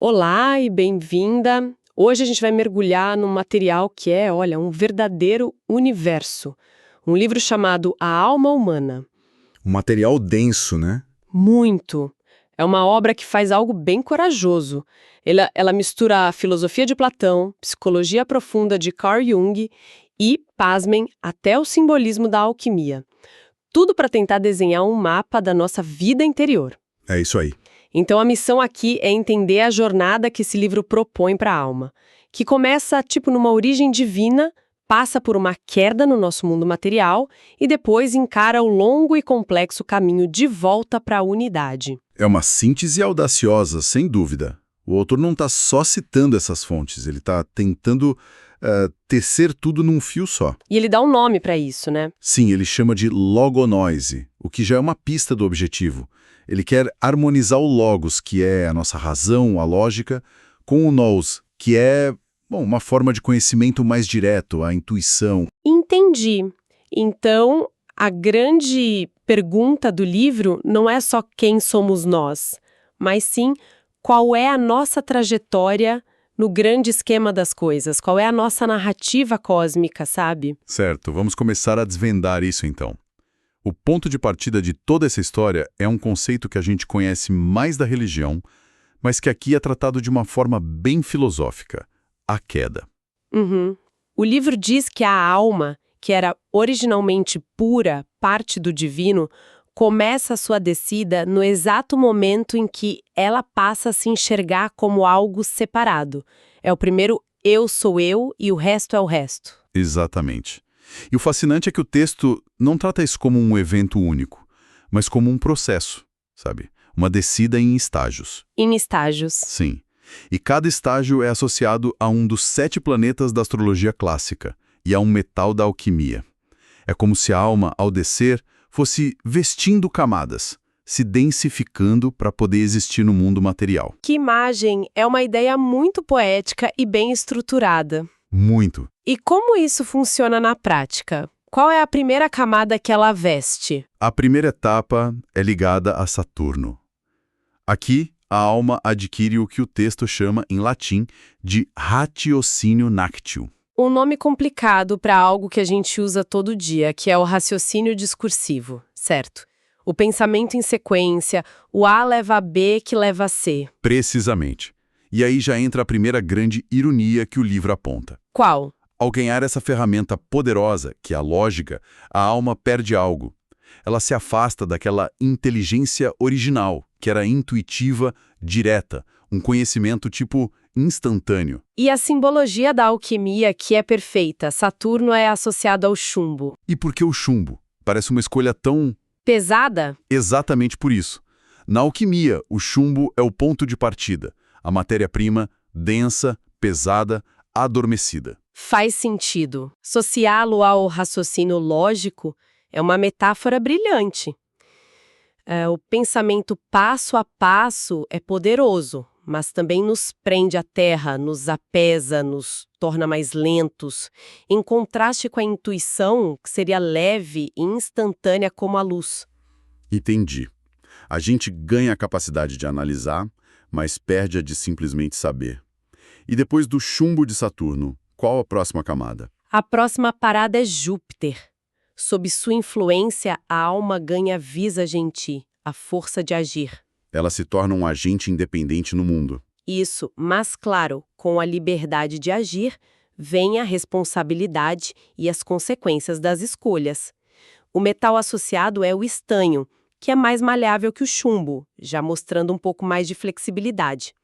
Olá e bem-vinda! Hoje a gente vai mergulhar num material que é, olha, um verdadeiro universo. Um livro chamado A Alma Humana. Um material denso, né? Muito! É uma obra que faz algo bem corajoso. Ela mistura a filosofia de Platão, psicologia profunda de Carl Jung e, pasmem, até o simbolismo da alquimia. Tudo para tentar desenhar um mapa da nossa vida interior. É isso aí. Então a missão aqui é entender a jornada que esse livro propõe para a alma, que começa tipo numa origem divina, passa por uma queda no nosso mundo material e depois encara o longo e complexo caminho de volta para a unidade. É uma síntese audaciosa, sem dúvida. O autor não está só citando essas fontes, ele está tentando tecer tudo num fio só. E ele dá um nome para isso, né? Sim, ele chama de logonoise, o que já é uma pista do objetivo. Ele quer harmonizar o logos, que é a nossa razão, a lógica, com o nous, que é, uma forma de conhecimento mais direto, a intuição. Entendi. Então, a grande pergunta do livro não é só quem somos nós, mas sim qual é a nossa trajetória no grande esquema das coisas, qual é a nossa narrativa cósmica, sabe? Certo, vamos começar a desvendar isso então. O ponto de partida de toda essa história é um conceito que a gente conhece mais da religião, mas que aqui é tratado de uma forma bem filosófica: a queda. Uhum. O livro diz que a alma, que era originalmente pura, parte do divino, começa a sua descida no exato momento em que ela passa a se enxergar como algo separado. É o primeiro eu sou eu e o resto é o resto. Exatamente. E o fascinante é que o texto não trata isso como um evento único, mas como um processo, sabe? Uma descida em estágios. Em estágios. Sim. E cada estágio é associado a um dos 7 planetas da astrologia clássica e a um metal da alquimia. É como se a alma, ao descer, fosse vestindo camadas, se densificando para poder existir no mundo material. Que imagem! É uma ideia muito poética e bem estruturada. Muito. E como isso funciona na prática? Qual é a primeira camada que ela veste? A primeira etapa é ligada a Saturno. Aqui, a alma adquire o que o texto chama, em latim, de ratiocínio nactio. Um nome complicado para algo que a gente usa todo dia, que é o raciocínio discursivo, certo? O pensamento em sequência, o A leva a B que leva a C. Precisamente. E aí já entra a primeira grande ironia que o livro aponta. Qual? Ao ganhar essa ferramenta poderosa, que é a lógica, a alma perde algo. Ela se afasta daquela inteligência original, que era intuitiva, direta, um conhecimento tipo instantâneo. E a simbologia da alquimia, que é perfeita, Saturno é associado ao chumbo. E por que o chumbo? Parece uma escolha tão... Pesada? Exatamente por isso. Na alquimia, o chumbo é o ponto de partida, a matéria-prima densa, pesada, adormecida. Faz sentido. Associá-lo ao raciocínio lógico é uma metáfora brilhante. O pensamento passo a passo é poderoso, mas também nos prende à terra, nos apesa, nos torna mais lentos, em contraste com a intuição, que seria leve e instantânea como a luz. Entendi. A gente ganha a capacidade de analisar, mas perde a de simplesmente saber. E depois do chumbo de Saturno, qual a próxima camada? A próxima parada é Júpiter. Sob sua influência, a alma ganha vis a genti, a força de agir. Ela se torna um agente independente no mundo. Isso, mas claro, com a liberdade de agir, vem a responsabilidade e as consequências das escolhas. O metal associado é o estanho, que é mais maleável que o chumbo, já mostrando um pouco mais de flexibilidade.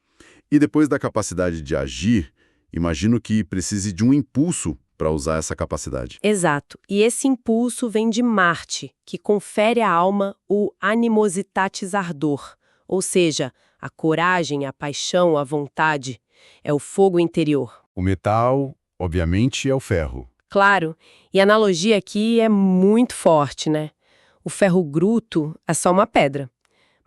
E depois da capacidade de agir, imagino que precise de um impulso para usar essa capacidade. Exato. E esse impulso vem de Marte, que confere à alma o animositatis ardor, ou seja, a coragem, a paixão, a vontade. É o fogo interior. O metal, obviamente, é o ferro. Claro, e a analogia aqui é muito forte, né? O ferro bruto é só uma pedra,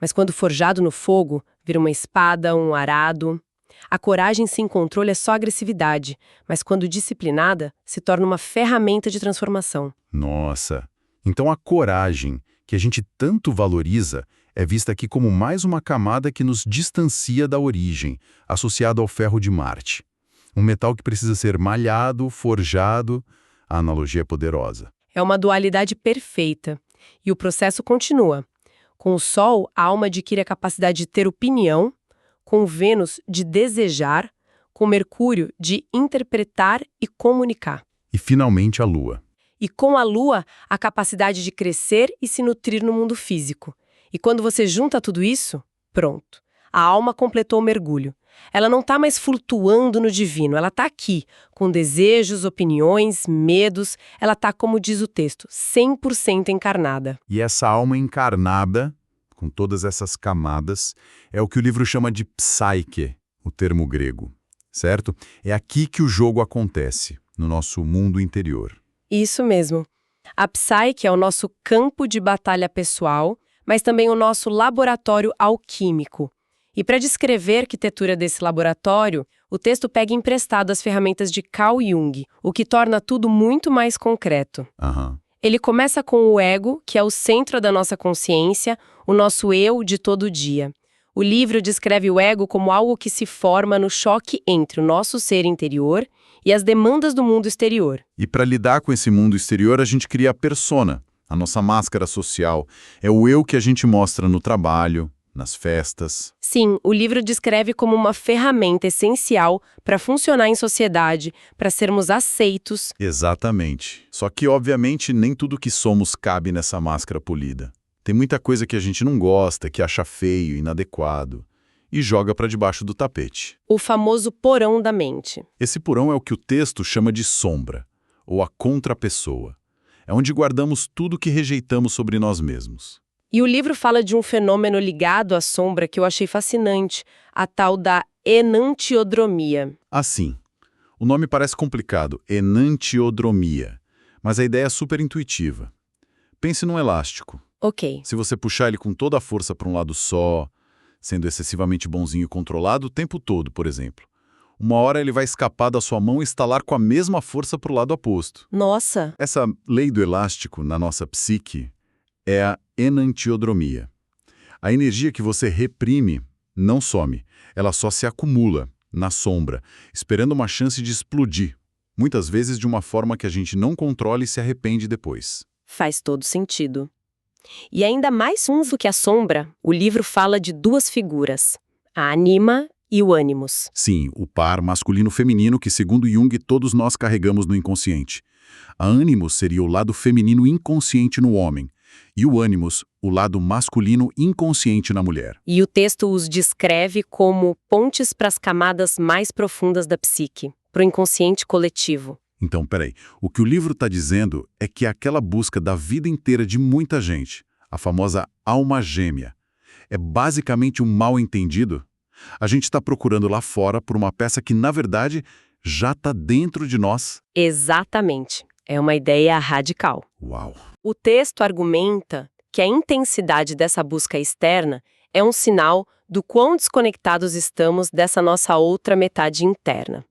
mas quando forjado no fogo, vira uma espada, um arado. A coragem sem controle é só agressividade, mas quando disciplinada, se torna uma ferramenta de transformação. Nossa! Então a coragem, que a gente tanto valoriza, é vista aqui como mais uma camada que nos distancia da origem, associada ao ferro de Marte. Um metal que precisa ser malhado, forjado. A analogia é poderosa. É uma dualidade perfeita. E o processo continua. Com o Sol, a alma adquire a capacidade de ter opinião, com Vênus, de desejar, com Mercúrio, de interpretar e comunicar. E, finalmente, a Lua. E com a Lua, a capacidade de crescer e se nutrir no mundo físico. E quando você junta tudo isso, pronto. A alma completou o mergulho. Ela não está mais flutuando no divino, ela está aqui, com desejos, opiniões, medos. Ela está, como diz o texto, 100% encarnada. E essa alma encarnada, com todas essas camadas, é o que o livro chama de psique, o termo grego, certo? É aqui que o jogo acontece, no nosso mundo interior. Isso mesmo. A psique é o nosso campo de batalha pessoal, mas também o nosso laboratório alquímico. E para descrever a arquitetura desse laboratório, o texto pega emprestado as ferramentas de Carl Jung, o que torna tudo muito mais concreto. Ele começa com o ego, que é o centro da nossa consciência, o nosso eu de todo dia. O livro descreve o ego como algo que se forma no choque entre o nosso ser interior e as demandas do mundo exterior. E para lidar com esse mundo exterior, a gente cria a persona, a nossa máscara social. É o eu que a gente mostra no trabalho, nas festas. Sim, o livro descreve como uma ferramenta essencial para funcionar em sociedade, para sermos aceitos. Exatamente. Só que, obviamente, nem tudo que somos cabe nessa máscara polida. Tem muita coisa que a gente não gosta, que acha feio, inadequado, e joga para debaixo do tapete. O famoso porão da mente. Esse porão é o que o texto chama de sombra, ou a contrapessoa. É onde guardamos tudo que rejeitamos sobre nós mesmos. E o livro fala de um fenômeno ligado à sombra que eu achei fascinante, a tal da enantiodromia. Assim, o nome parece complicado, enantiodromia, mas a ideia é super intuitiva. Pense num elástico. Ok. Se você puxar ele com toda a força para um lado só, sendo excessivamente bonzinho e controlado o tempo todo, por exemplo, uma hora ele vai escapar da sua mão e estalar com a mesma força para o lado oposto. Nossa! Essa lei do elástico na nossa psique é a enantiodromia. A energia que você reprime não some, ela só se acumula, na sombra, esperando uma chance de explodir, muitas vezes de uma forma que a gente não controla e se arrepende depois. Faz todo sentido. E ainda mais do que a sombra, o livro fala de duas figuras, a anima e o ânimos. Sim, o par masculino-feminino que, segundo Jung, todos nós carregamos no inconsciente. A ânimos seria o lado feminino inconsciente no homem, e o ânimos, o lado masculino inconsciente na mulher. E o texto os descreve como pontes para as camadas mais profundas da psique, para o inconsciente coletivo. Então, peraí, o que o livro está dizendo é que aquela busca da vida inteira de muita gente, a famosa alma gêmea, é basicamente um mal-entendido? A gente está procurando lá fora por uma peça que, na verdade, já está dentro de nós? Exatamente. É uma ideia radical. Uau! O texto argumenta que a intensidade dessa busca externa é um sinal do quão desconectados estamos dessa nossa outra metade interna.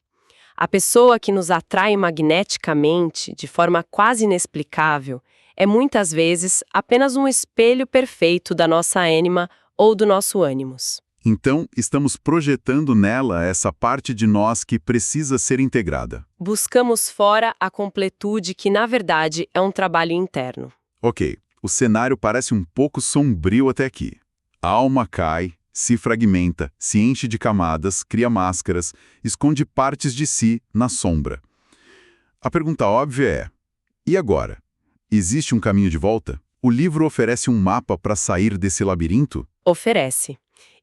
A pessoa que nos atrai magneticamente, de forma quase inexplicável, é muitas vezes apenas um espelho perfeito da nossa ânima ou do nosso ânimos. Então, estamos projetando nela essa parte de nós que precisa ser integrada. Buscamos fora a completude que, na verdade, é um trabalho interno. Ok, o cenário parece um pouco sombrio até aqui. A alma cai, se fragmenta, se enche de camadas, cria máscaras, esconde partes de si na sombra. A pergunta óbvia é: e agora? Existe um caminho de volta? O livro oferece um mapa para sair desse labirinto? Oferece.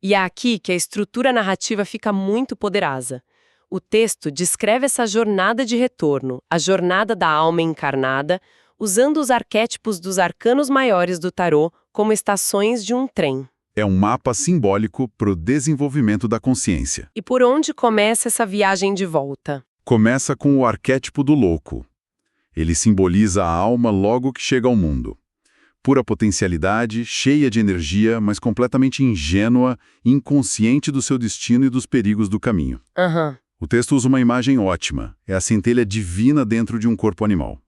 E é aqui que a estrutura narrativa fica muito poderosa. O texto descreve essa jornada de retorno, a jornada da alma encarnada, usando os arquétipos dos arcanos maiores do tarô como estações de um trem. É um mapa simbólico para o desenvolvimento da consciência. E por onde começa essa viagem de volta? Começa com o arquétipo do louco. Ele simboliza a alma logo que chega ao mundo. Pura potencialidade, cheia de energia, mas completamente ingênua, inconsciente do seu destino e dos perigos do caminho. O texto usa uma imagem ótima. É a centelha divina dentro de um corpo animal.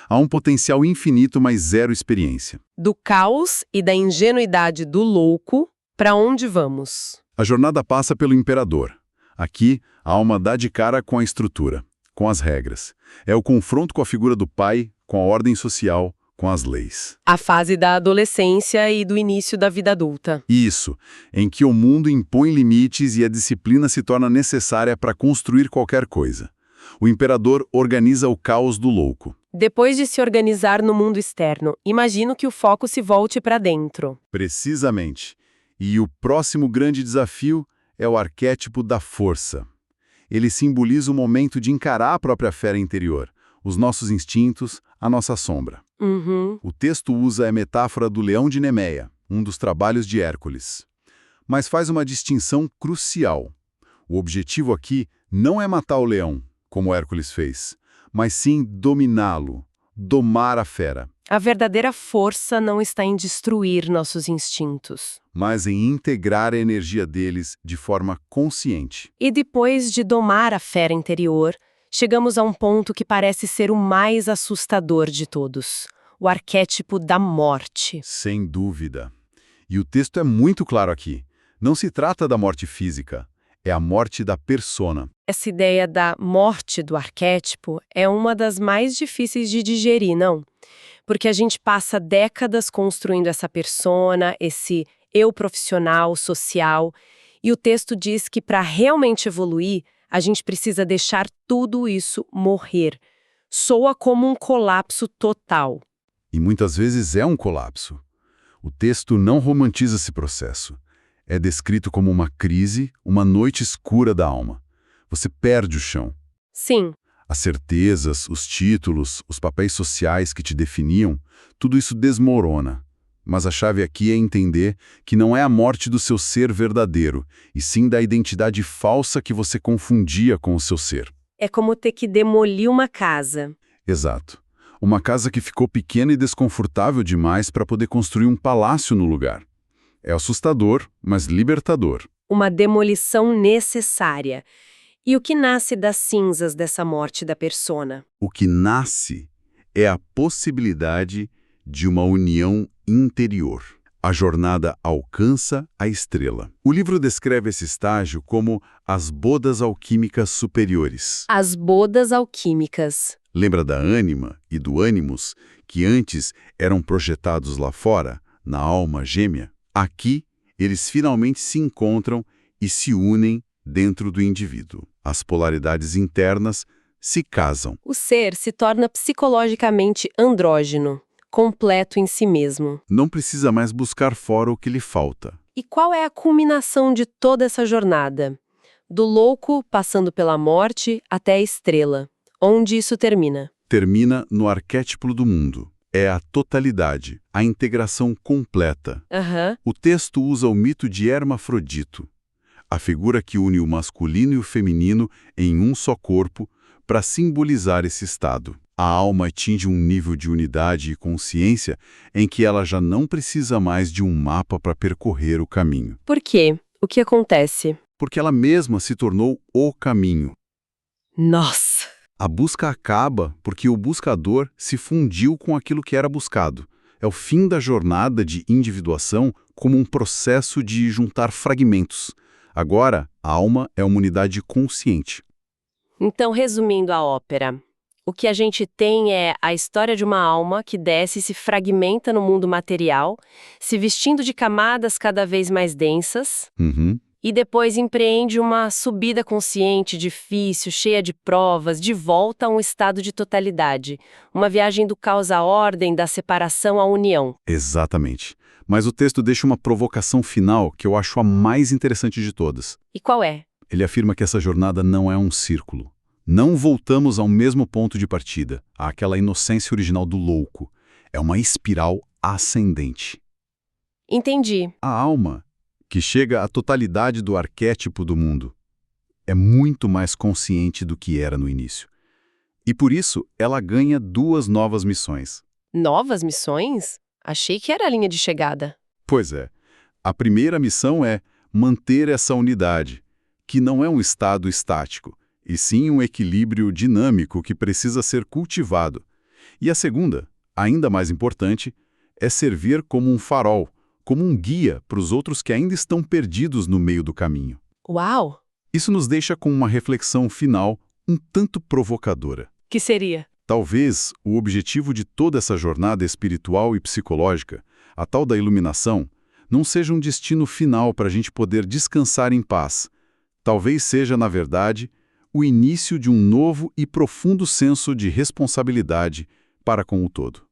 Há um potencial infinito, mas zero experiência. Do caos e da ingenuidade do louco, para onde vamos? A jornada passa pelo imperador. Aqui, a alma dá de cara com a estrutura, com as regras. É o confronto com a figura do pai, com a ordem social, com as leis. A fase da adolescência e do início da vida adulta. Isso, em que o mundo impõe limites e a disciplina se torna necessária para construir qualquer coisa. O imperador organiza o caos do louco. Depois de se organizar no mundo externo, imagino que o foco se volte para dentro. Precisamente. E o próximo grande desafio é o arquétipo da força. Ele simboliza o momento de encarar a própria fera interior, os nossos instintos, a nossa sombra. O texto usa a metáfora do leão de Nemeia, um dos trabalhos de Hércules. Mas faz uma distinção crucial. O objetivo aqui não é matar o leão, como Hércules fez, mas sim dominá-lo, domar a fera. A verdadeira força não está em destruir nossos instintos. Mas em integrar a energia deles de forma consciente. E depois de domar a fera interior, chegamos a um ponto que parece ser o mais assustador de todos, o arquétipo da morte. Sem dúvida. E o texto é muito claro aqui. Não se trata da morte física, é a morte da persona. Essa ideia da morte do arquétipo é uma das mais difíceis de digerir, não? Porque a gente passa décadas construindo essa persona, esse eu profissional, social, e o texto diz que para realmente evoluir, a gente precisa deixar tudo isso morrer. Soa como um colapso total. E muitas vezes é um colapso. O texto não romantiza esse processo. É descrito como uma crise, uma noite escura da alma. Você perde o chão. Sim. As certezas, os títulos, os papéis sociais que te definiam, tudo isso desmorona. Mas a chave aqui é entender que não é a morte do seu ser verdadeiro, e sim da identidade falsa que você confundia com o seu ser. É como ter que demolir uma casa. Exato. Uma casa que ficou pequena e desconfortável demais para poder construir um palácio no lugar. É assustador, mas libertador. Uma demolição necessária. E o que nasce das cinzas dessa morte da persona? O que nasce é a possibilidade de uma união interior. A jornada alcança a estrela. O livro descreve esse estágio como as bodas alquímicas superiores. As bodas alquímicas. Lembra da ânima e do ânimos, que antes eram projetados lá fora, na alma gêmea? Aqui, eles finalmente se encontram e se unem dentro do indivíduo. As polaridades internas se casam. O ser se torna psicologicamente andrógeno, completo em si mesmo. Não precisa mais buscar fora o que lhe falta. E qual é a culminação de toda essa jornada? Do louco, passando pela morte, até a estrela. Onde isso termina? Termina no arquétipo do mundo. É a totalidade, a integração completa. O texto usa o mito de Hermafrodito, a figura que une o masculino e o feminino em um só corpo, para simbolizar esse estado. A alma atinge um nível de unidade e consciência em que ela já não precisa mais de um mapa para percorrer o caminho. Por quê? O que acontece? Porque ela mesma se tornou o caminho. Nossa! A busca acaba porque o buscador se fundiu com aquilo que era buscado. É o fim da jornada de individuação como um processo de juntar fragmentos. Agora, a alma é uma unidade consciente. Então, resumindo a ópera, o que a gente tem é a história de uma alma que desce e se fragmenta no mundo material, se vestindo de camadas cada vez mais densas, e depois empreende uma subida consciente, difícil, cheia de provas, de volta a um estado de totalidade. Uma viagem do caos à ordem, da separação à união. Exatamente. Mas o texto deixa uma provocação final que eu acho a mais interessante de todas. E qual é? Ele afirma que essa jornada não é um círculo. Não voltamos ao mesmo ponto de partida, àquela inocência original do louco. É uma espiral ascendente. Entendi. A alma, que chega à totalidade do arquétipo do mundo, é muito mais consciente do que era no início. E por isso, ela ganha 2 novas missões. Novas missões? Achei que era a linha de chegada. Pois é. A primeira missão é manter essa unidade, que não é um estado estático, e sim um equilíbrio dinâmico que precisa ser cultivado. E a segunda, ainda mais importante, é servir como um farol, como um guia para os outros que ainda estão perdidos no meio do caminho. Uau! Isso nos deixa com uma reflexão final um tanto provocadora. Que seria? Talvez o objetivo de toda essa jornada espiritual e psicológica, a tal da iluminação, não seja um destino final para a gente poder descansar em paz. Talvez seja, na verdade, o início de um novo e profundo senso de responsabilidade para com o todo.